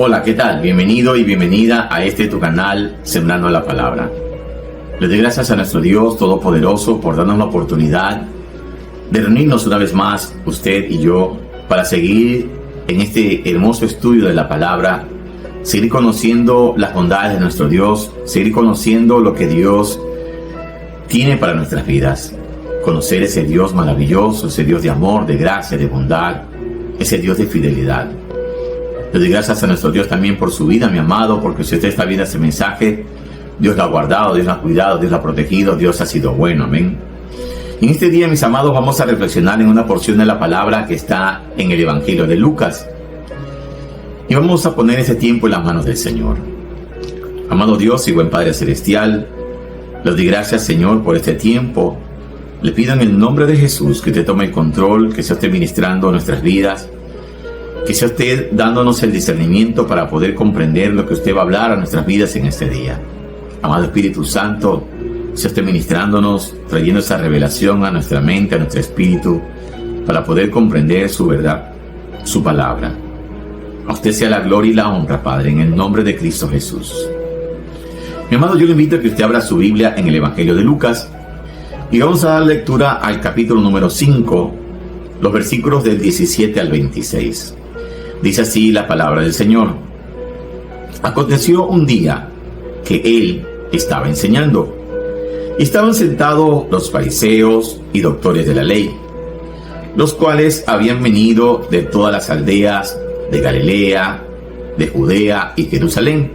Hola, ¿qué tal? Bienvenido y bienvenida a tu canal Sembrando la Palabra. Le doy gracias a nuestro Dios Todopoderoso por darnos la oportunidad de reunirnos una vez más, usted y yo, para seguir en este hermoso estudio de la Palabra, seguir conociendo las bondades de nuestro Dios, seguir conociendo lo que Dios tiene para nuestras vidas. Conocer ese Dios maravilloso, ese Dios de amor, de gracia, de bondad, ese Dios de fidelidad. Le doy gracias a nuestro Dios también por su vida, mi amado, porque si usted está viendo ese mensaje, Dios lo ha guardado, Dios lo ha cuidado, Dios lo ha protegido, Dios ha sido bueno, amén. En este día, mis amados, vamos a reflexionar en una porción de la palabra que está en el Evangelio de Lucas. Y vamos a poner ese tiempo en las manos del Señor. Amado Dios y buen Padre Celestial, le doy gracias, Señor, por este tiempo. Le pido en el nombre de Jesús que usted tome el control, que sea usted ministrando nuestras vidas, que sea usted dándonos el discernimiento para poder comprender lo que usted va a hablar a nuestras vidas en este día. Amado Espíritu Santo, sea usted ministrándonos, trayendo esa revelación a nuestra mente, a nuestro espíritu, para poder comprender su verdad, su palabra. A usted sea la gloria y la honra, Padre, en el nombre de Cristo Jesús. Mi amado, yo le invito a que usted abra su Biblia en el Evangelio de Lucas y vamos a dar lectura al capítulo número 5, los versículos del 17 al 26. Dice así la palabra del Señor. Aconteció un día que él estaba enseñando, y estaban sentados los fariseos y doctores de la ley, los cuales habían venido de todas las aldeas de Galilea, de Judea y Jerusalén,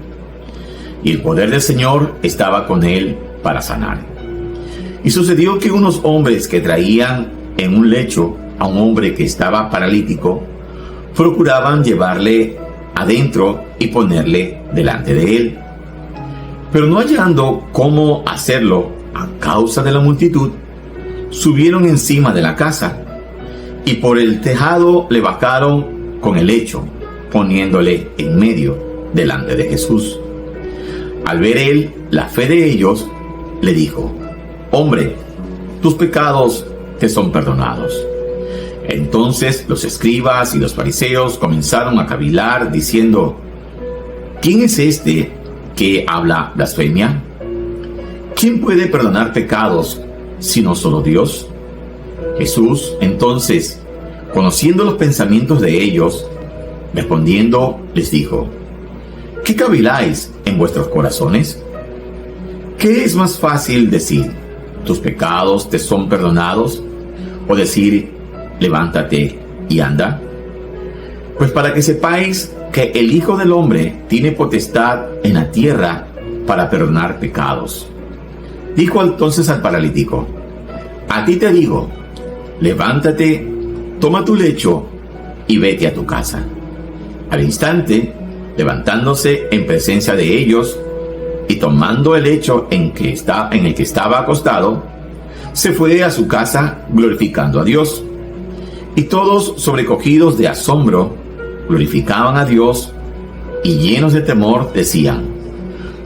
y el poder del Señor estaba con él para sanar. Y sucedió que unos hombres que traían en un lecho a un hombre que estaba paralítico, procuraban llevarle adentro y ponerle delante de él. Pero no hallando cómo hacerlo a causa de la multitud, subieron encima de la casa y por el tejado le bajaron con el lecho, poniéndole en medio delante de Jesús. Al ver él la fe de ellos, le dijo: Hombre, tus pecados te son perdonados. Entonces los escribas y los fariseos comenzaron a cavilar, diciendo: ¿Quién es este que habla blasfemia? ¿Quién puede perdonar pecados sino solo Dios? Jesús, entonces, conociendo los pensamientos de ellos, respondiendo, les dijo: ¿Qué caviláis en vuestros corazones? ¿Qué es más fácil decir: tus pecados te son perdonados? ¿O decir: levántate y anda? Pues para que sepáis que el Hijo del Hombre tiene potestad en la tierra para perdonar pecados. Dijo entonces al paralítico: a ti te digo, levántate, toma tu lecho y vete a tu casa. Al instante, levantándose en presencia de ellos y tomando el lecho en el que estaba acostado, se fue a su casa glorificando a Dios. Y todos, sobrecogidos de asombro, glorificaban a Dios y llenos de temor decían: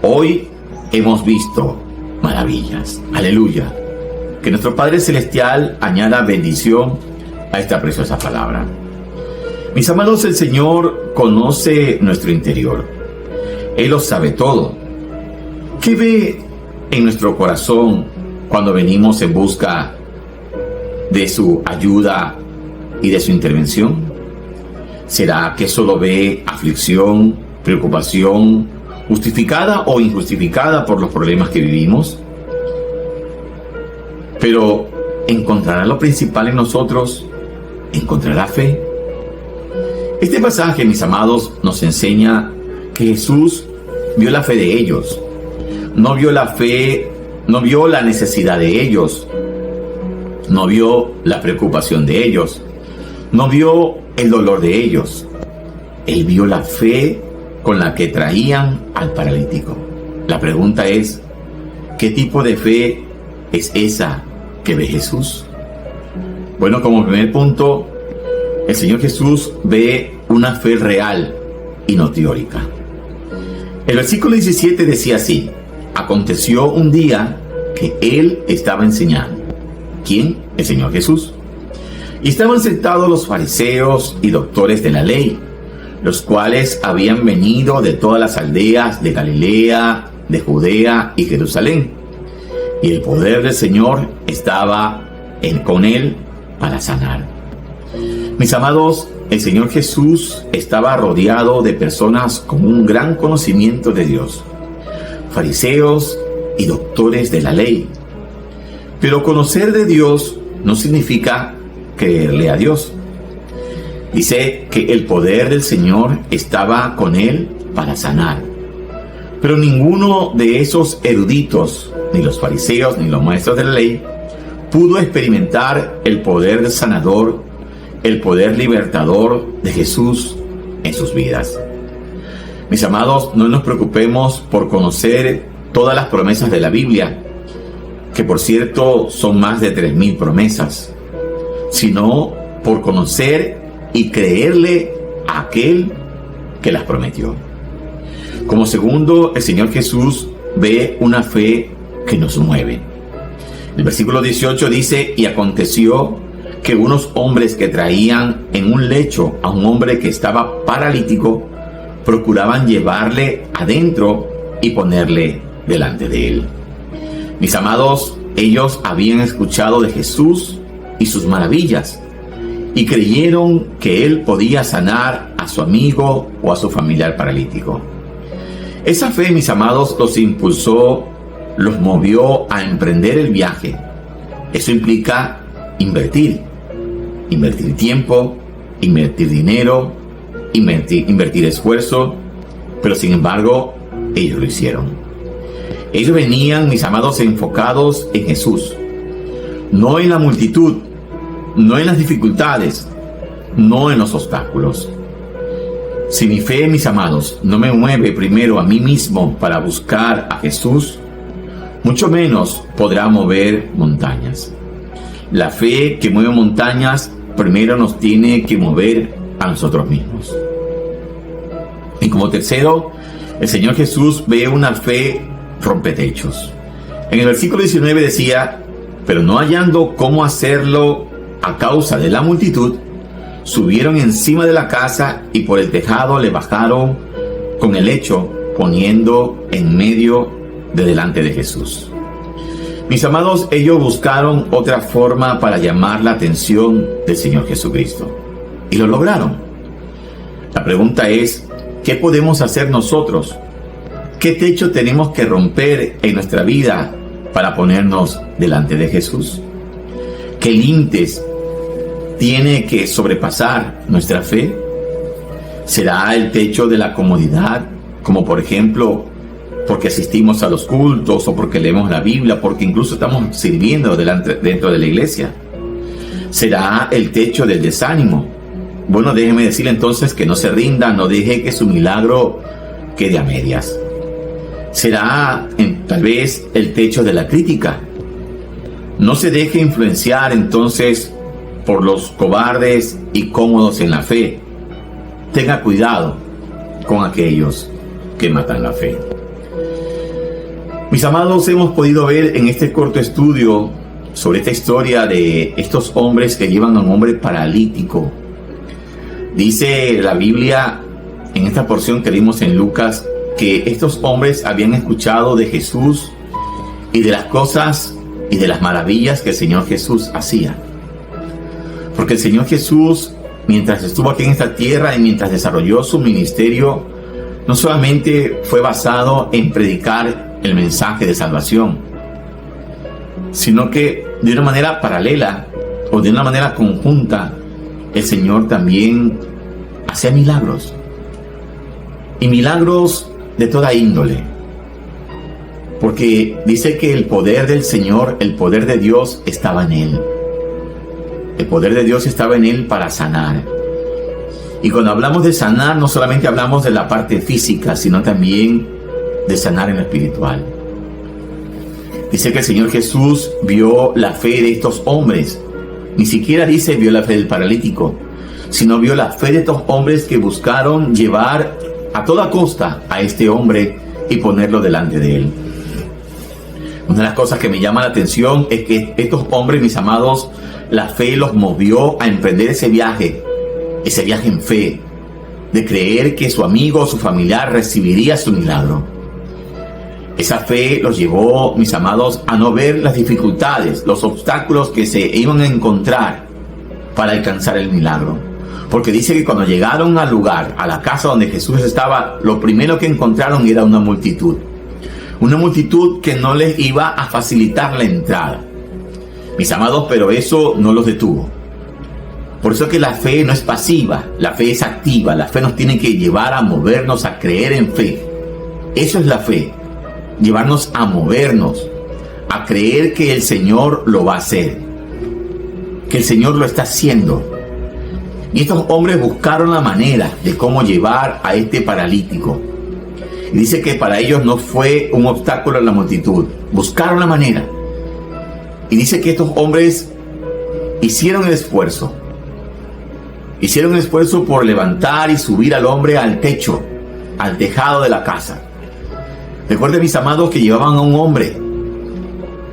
hoy hemos visto maravillas. Aleluya. Que nuestro Padre Celestial añada bendición a esta preciosa palabra. Mis amados, el Señor conoce nuestro interior. Él lo sabe todo. ¿Qué ve en nuestro corazón cuando venimos en busca de su ayuda y de su intervención? ¿Será que solo ve aflicción, preocupación, justificada o injustificada por los problemas que vivimos? Pero ¿encontrará lo principal en nosotros? ¿Encontrará fe? Este pasaje, mis amados, nos enseña que Jesús vio la fe de ellos. No vio la fe, no vio la necesidad de ellos, no vio la preocupación de ellos, no vio el dolor de ellos. Él vio la fe con la que traían al paralítico. La pregunta es: ¿qué tipo de fe es esa que ve Jesús? Bueno, como primer punto, el Señor Jesús ve una fe real y no teórica. El versículo 17 decía así: aconteció un día que él estaba enseñando. ¿Quién? El Señor Jesús. Y estaban sentados los fariseos y doctores de la ley, los cuales habían venido de todas las aldeas de Galilea, de Judea y Jerusalén. Y el poder del Señor estaba con él para sanar. Mis amados, el Señor Jesús estaba rodeado de personas con un gran conocimiento de Dios, fariseos y doctores de la ley. Pero conocer de Dios no significa creerle a Dios. Dice que el poder del Señor estaba con él para sanar. Pero ninguno de esos eruditos, ni los fariseos ni los maestros de la ley, pudo experimentar el poder sanador, el poder libertador de Jesús en sus vidas. Mis amados, no nos preocupemos por conocer todas las promesas de la Biblia, que por cierto son más de 3,000 promesas, sino por conocer y creerle a aquel que las prometió. Como segundo, el Señor Jesús ve una fe que nos mueve. El versículo 18 dice: y aconteció que unos hombres que traían en un lecho a un hombre que estaba paralítico, procuraban llevarle adentro y ponerle delante de él. Mis amados, ellos habían escuchado de Jesús y sus maravillas, y creyeron que él podía sanar a su amigo o a su familiar paralítico. Esa fe, mis amados, los impulsó, los movió a emprender el viaje. Eso implica invertir tiempo, invertir dinero, invertir esfuerzo, pero sin embargo, ellos lo hicieron. Ellos venían, mis amados, enfocados en Jesús, no en la multitud, no en las dificultades, no en los obstáculos. Si mi fe, mis amados, no me mueve primero a mí mismo para buscar a Jesús, mucho menos podrá mover montañas. La fe que mueve montañas primero nos tiene que mover a nosotros mismos. Y como tercero, el Señor Jesús ve una fe rompetechos. En el versículo 19 decía: pero no hallando cómo hacerlo a causa de la multitud, subieron encima de la casa y por el tejado le bajaron con el lecho, poniendo en medio de delante de Jesús. Mis amados, ellos buscaron otra forma para llamar la atención del Señor Jesucristo, y lo lograron. La pregunta es: ¿qué podemos hacer nosotros? ¿Qué techo tenemos que romper en nuestra vida para ponernos delante de Jesús? ¿Qué límites tiene que sobrepasar nuestra fe? ¿Será el techo de la comodidad, como por ejemplo porque asistimos a los cultos o porque leemos la Biblia, porque incluso estamos sirviendo dentro de la iglesia? ¿Será el techo del desánimo? Bueno, déjeme decirle entonces que no se rinda, no deje que su milagro quede a medias. ¿Será tal vez el techo de la crítica? No se deje influenciar entonces por los cobardes y cómodos en la fe. Tenga cuidado con aquellos que matan la fe. Mis amados, hemos podido ver en este corto estudio sobre esta historia de estos hombres que llevan a un hombre paralítico. Dice la Biblia en esta porción que vimos en Lucas que estos hombres habían escuchado de Jesús y de las cosas y de las maravillas que el Señor Jesús hacía. Porque el Señor Jesús, mientras estuvo aquí en esta tierra y mientras desarrolló su ministerio, no solamente fue basado en predicar el mensaje de salvación, sino que de una manera paralela o de una manera conjunta, el Señor también hacía milagros. Y milagros de toda índole. Porque dice que el poder del Señor, el poder de Dios estaba en Él. El poder de Dios estaba en Él para sanar. Y cuando hablamos de sanar, no solamente hablamos de la parte física, sino también de sanar en lo espiritual. Dice que el Señor Jesús vio la fe de estos hombres. Ni siquiera dice vio la fe del paralítico, sino vio la fe de estos hombres que buscaron llevar a toda costa a este hombre y ponerlo delante de él. Una de las cosas que me llama la atención es que estos hombres, mis amados, la fe los movió a emprender ese viaje en fe, de creer que su amigo o su familiar recibiría su milagro. Esa fe los llevó, mis amados, a no ver las dificultades, los obstáculos que se iban a encontrar para alcanzar el milagro. Porque dice que cuando llegaron al lugar, a la casa donde Jesús estaba, lo primero que encontraron era una multitud. Una multitud que no les iba a facilitar la entrada. Mis amados, pero eso no los detuvo. Por eso que la fe no es pasiva, la fe es activa. La fe nos tiene que llevar a movernos, a creer en fe. Eso es la fe. Llevarnos a movernos, a creer que el Señor lo va a hacer, que el Señor lo está haciendo. Y estos hombres buscaron la manera de cómo llevar a este paralítico. Y dice que para ellos no fue un obstáculo en la multitud. Buscaron la manera. Y dice que estos hombres hicieron el esfuerzo. Hicieron el esfuerzo por levantar y subir al hombre al techo, al tejado de la casa. Recuerden, mis amados, que llevaban a un hombre.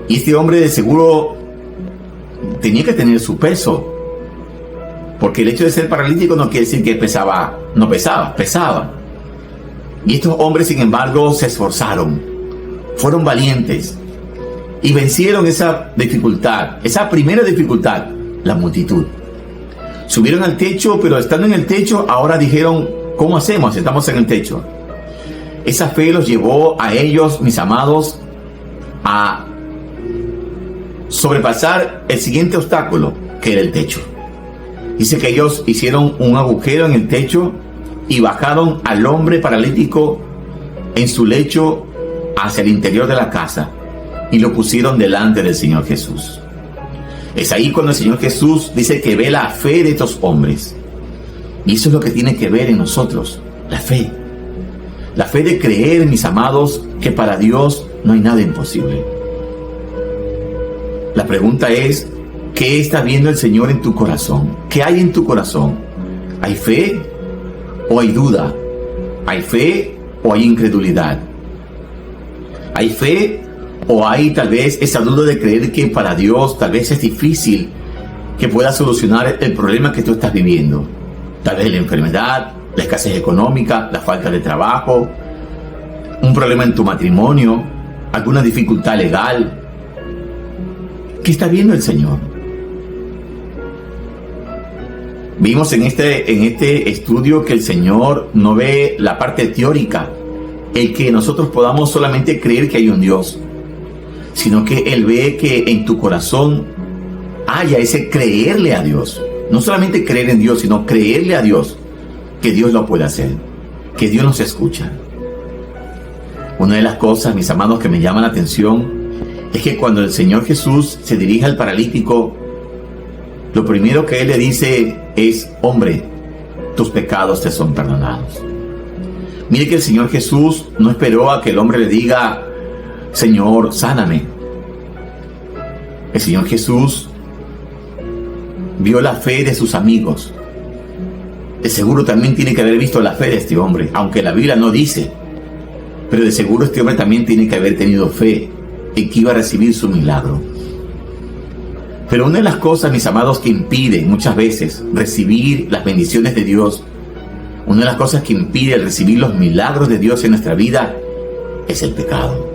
Y este hombre de seguro tenía que tener su peso. Porque el hecho de ser paralítico no quiere decir que pesaba. No pesaba, pesaba. Y estos hombres, sin embargo, se esforzaron. Fueron valientes. Y vencieron esa dificultad. Esa primera dificultad, la multitud. Subieron al techo, pero estando en el techo, ahora dijeron, ¿cómo hacemos? Estamos en el techo. Esa fe los llevó a ellos, mis amados, a sobrepasar el siguiente obstáculo, que era el techo. Dice que ellos hicieron un agujero en el techo y bajaron al hombre paralítico en su lecho hacia el interior de la casa y lo pusieron delante del Señor Jesús. Es ahí cuando el Señor Jesús dice que ve la fe de estos hombres. Y eso es lo que tiene que ver en nosotros, la fe. La fe de creer, mis amados, que para Dios no hay nada imposible. La pregunta es, ¿qué está viendo el Señor en tu corazón? ¿Qué hay en tu corazón? ¿Hay fe o hay duda? ¿Hay fe o hay incredulidad? ¿Hay fe o hay tal vez esa duda de creer que para Dios tal vez es difícil que pueda solucionar el problema que tú estás viviendo? Tal vez la enfermedad, la escasez económica, la falta de trabajo, un problema en tu matrimonio, alguna dificultad legal. ¿Qué está viendo el Señor? Vimos en este estudio que el Señor no ve la parte teórica, el que nosotros podamos solamente creer que hay un Dios, sino que Él ve que en tu corazón haya ese creerle a Dios. No solamente creer en Dios, sino creerle a Dios, que Dios lo puede hacer, que Dios nos escucha. Una de las cosas, mis amados, que me llama la atención es que cuando el Señor Jesús se dirige al paralítico, lo primero que Él le dice es, hombre, tus pecados te son perdonados. Mire que el Señor Jesús no esperó a que el hombre le diga, Señor, sáname. El Señor Jesús vio la fe de sus amigos. De seguro también tiene que haber visto la fe de este hombre, aunque la Biblia no dice. Pero de seguro este hombre también tiene que haber tenido fe en que iba a recibir su milagro. Pero una de las cosas, mis amados, que impide muchas veces recibir las bendiciones de Dios, una de las cosas que impide recibir los milagros de Dios en nuestra vida, es el pecado.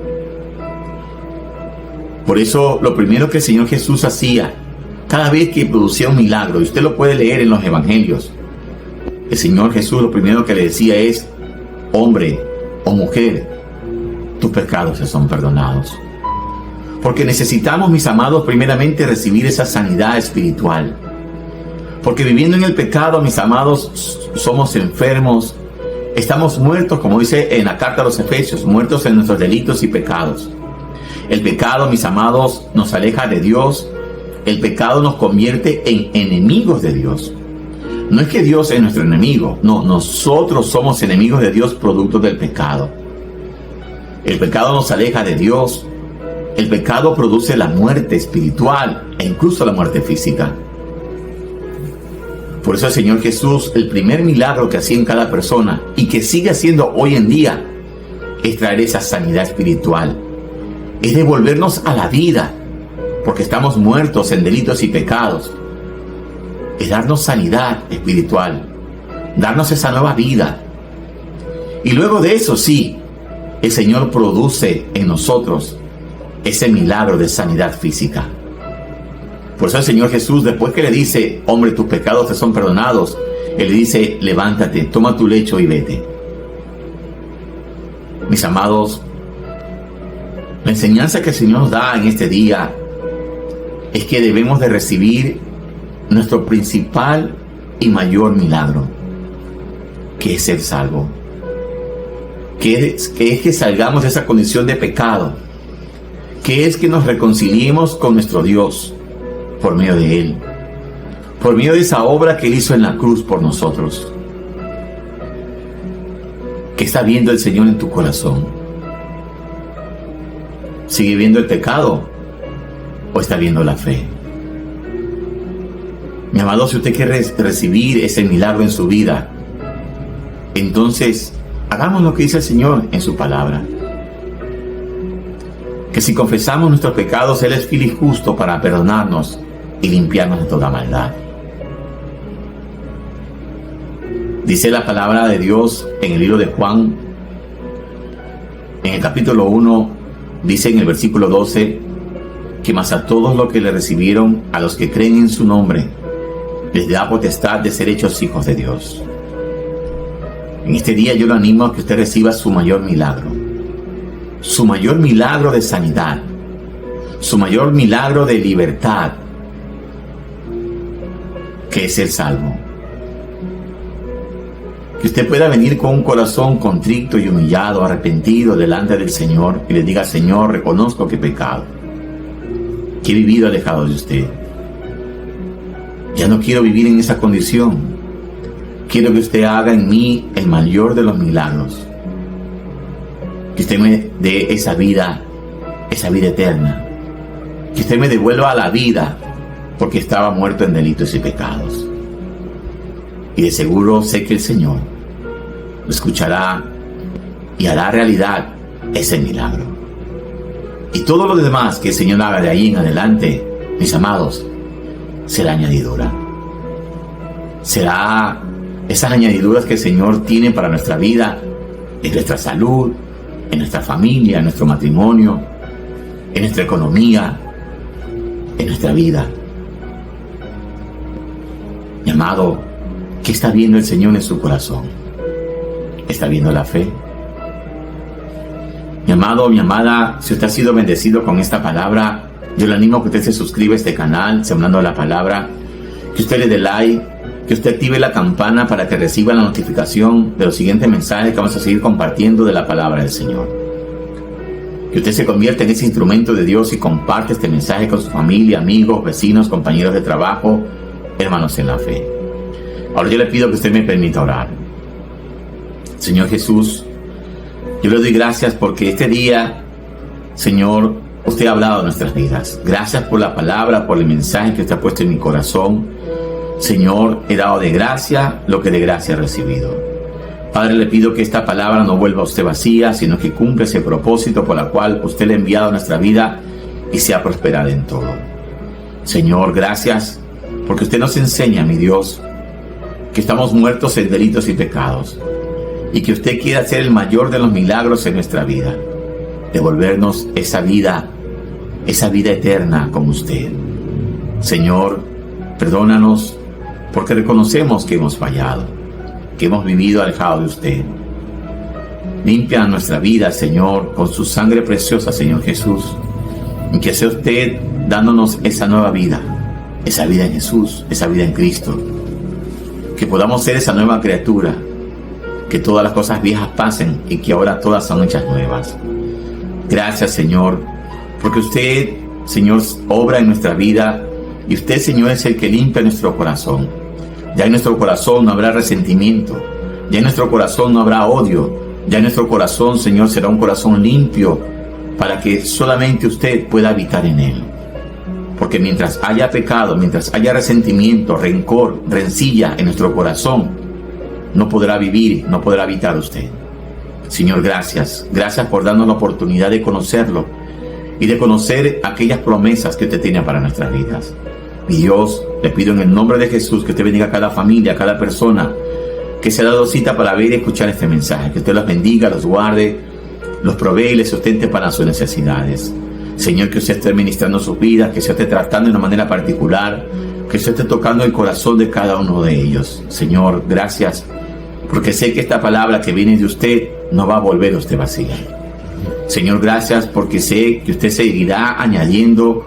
Por eso, lo primero que el Señor Jesús hacía, cada vez que producía un milagro, y usted lo puede leer en los evangelios, el Señor Jesús lo primero que le decía es, hombre o mujer, tus pecados se son perdonados. Porque necesitamos, mis amados, primeramente recibir esa sanidad espiritual. Porque viviendo en el pecado, mis amados, somos enfermos, estamos muertos, como dice en la carta a los Efesios, muertos en nuestros delitos y pecados. El pecado, mis amados, nos aleja de Dios. El pecado nos convierte en enemigos de Dios. No es que Dios es nuestro enemigo, no, nosotros somos enemigos de Dios producto del pecado. El pecado nos aleja de Dios. El pecado produce la muerte espiritual e incluso la muerte física. Por eso el Señor Jesús, el primer milagro que hacía en cada persona y que sigue haciendo hoy en día, es traer esa sanidad espiritual. Es devolvernos a la vida, porque estamos muertos en delitos y pecados. Es darnos sanidad espiritual, darnos esa nueva vida. Y luego de eso, sí, el Señor produce en nosotros ese milagro de sanidad física. Por eso el Señor Jesús, después que le dice, hombre, tus pecados te son perdonados, Él le dice, levántate, toma tu lecho y vete. Mis amados, la enseñanza que el Señor nos da en este día es que debemos de recibir nuestro principal y mayor milagro, que es ser salvo. Que es que salgamos de esa condición de pecado, que es que nos reconciliemos con nuestro Dios por medio de Él, por medio de esa obra que Él hizo en la cruz por nosotros. ¿Qué está viendo el Señor en tu corazón? ¿Sigue viendo el pecado o está viendo la fe? Mi amado, si usted quiere recibir ese milagro en su vida, entonces hagamos lo que dice el Señor en su palabra. Que si confesamos nuestros pecados, Él es fiel y justo para perdonarnos y limpiarnos de toda maldad. Dice la palabra de Dios en el libro de Juan, en el capítulo 1, dice en el versículo 12, que mas a todos los que le recibieron, a los que creen en su nombre, les da potestad de ser hechos hijos de Dios. En este día yo lo animo a que usted reciba su mayor milagro de sanidad, su mayor milagro de libertad, que es el salvo. Que usted pueda venir con un corazón contrito y humillado, arrepentido delante del Señor y le diga, Señor, reconozco que he pecado, que he vivido alejado de usted. Ya no quiero vivir en esa condición. Quiero que usted haga en mí el mayor de los milagros. Que usted me dé esa vida eterna. Que usted me devuelva a la vida, porque estaba muerto en delitos y pecados. Y de seguro sé que el Señor lo escuchará y hará realidad ese milagro. Y todo lo demás que el Señor haga de ahí en adelante, mis amados, será añadidura. Será esas añadiduras que el Señor tiene para nuestra vida, en nuestra salud, en nuestra familia, en nuestro matrimonio, en nuestra economía, en nuestra vida. Mi amado, ¿qué está viendo el Señor en su corazón? ¿Está viendo la fe? Mi amado, mi amada, si usted ha sido bendecido con esta palabra, yo le animo a que usted se suscriba a este canal, Sembrando la Palabra, que usted le dé like, que usted active la campana para que reciba la notificación de los siguientes mensajes que vamos a seguir compartiendo de la palabra del Señor. Que usted se convierta en ese instrumento de Dios y comparte este mensaje con su familia, amigos, vecinos, compañeros de trabajo, hermanos en la fe. Ahora yo le pido que usted me permita orar. Señor Jesús, yo le doy gracias porque este día, Señor, usted ha hablado de nuestras vidas. Gracias por la palabra, por el mensaje que usted ha puesto en mi corazón. Señor, he dado de gracia lo que de gracia he recibido. Padre, le pido que esta palabra no vuelva a usted vacía, sino que cumpla ese propósito por el cual usted le ha enviado a nuestra vida y sea prosperada en todo. Señor, gracias porque usted nos enseña, mi Dios, que estamos muertos en delitos y pecados y que usted quiere hacer el mayor de los milagros en nuestra vida, devolvernos esa vida eterna con usted. Señor, perdónanos porque reconocemos que hemos fallado, que hemos vivido alejado de usted. Limpia nuestra vida, Señor, con su sangre preciosa, Señor Jesús, y que sea usted dándonos esa nueva vida, esa vida en Jesús, esa vida en Cristo. Que podamos ser esa nueva criatura, que todas las cosas viejas pasen y que ahora todas son hechas nuevas. Gracias, Señor, porque usted, Señor, obra en nuestra vida y usted, Señor, es el que limpia nuestro corazón. Ya en nuestro corazón no habrá resentimiento, ya en nuestro corazón no habrá odio, ya en nuestro corazón, Señor, será un corazón limpio para que solamente usted pueda habitar en él. Porque mientras haya pecado, mientras haya resentimiento, rencor, rencilla en nuestro corazón, no podrá vivir, no podrá habitar usted. Señor, gracias por darnos la oportunidad de conocerlo y de conocer aquellas promesas que usted tiene para nuestras vidas. Mi Dios, le pido en el nombre de Jesús que usted bendiga a cada familia, a cada persona, que se ha dado cita para ver y escuchar este mensaje. Que usted los bendiga, los guarde, los provee y les sustente para sus necesidades. Señor, que usted esté ministrando sus vidas, que usted esté tratando de una manera particular, que usted esté tocando el corazón de cada uno de ellos. Señor, gracias, porque sé que esta palabra que viene de usted no va a volver a usted vacía. Señor, gracias porque sé que usted seguirá añadiendo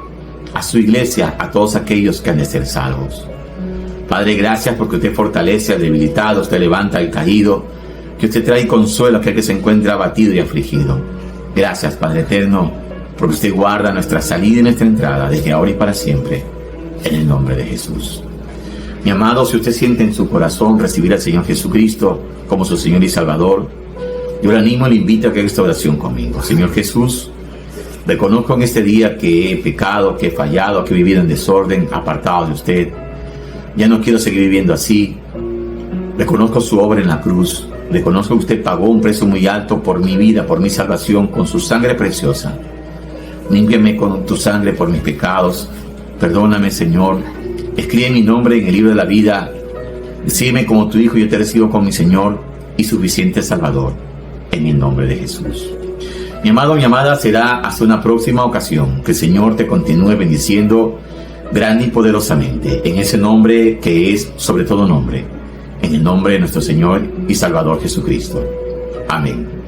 a su iglesia a todos aquellos que han de ser salvos. Padre, gracias porque usted fortalece al debilitado, usted levanta al caído, que usted trae consuelo a aquel que se encuentra abatido y afligido. Gracias, Padre eterno, porque usted guarda nuestra salida y nuestra entrada desde ahora y para siempre, en el nombre de Jesús. Mi amado, si usted siente en su corazón recibir al Señor Jesucristo como su Señor y Salvador, yo le animo y le invito a que haga esta oración conmigo. Señor Jesús, reconozco en este día que he pecado, que he fallado, que he vivido en desorden, apartado de usted. Ya no quiero seguir viviendo así. Reconozco su obra en la cruz. Reconozco que usted pagó un precio muy alto por mi vida, por mi salvación, con su sangre preciosa. Límpiame con tu sangre por mis pecados. Perdóname, Señor. Escribe mi nombre en el libro de la vida. Recíbeme como tu Hijo y yo te recibo como mi Señor y suficiente Salvador. En el nombre de Jesús. Mi amado, mi amada, será hasta una próxima ocasión. Que el Señor te continúe bendiciendo grande y poderosamente, en ese nombre que es sobre todo nombre, en el nombre de nuestro Señor y Salvador Jesucristo. Amén.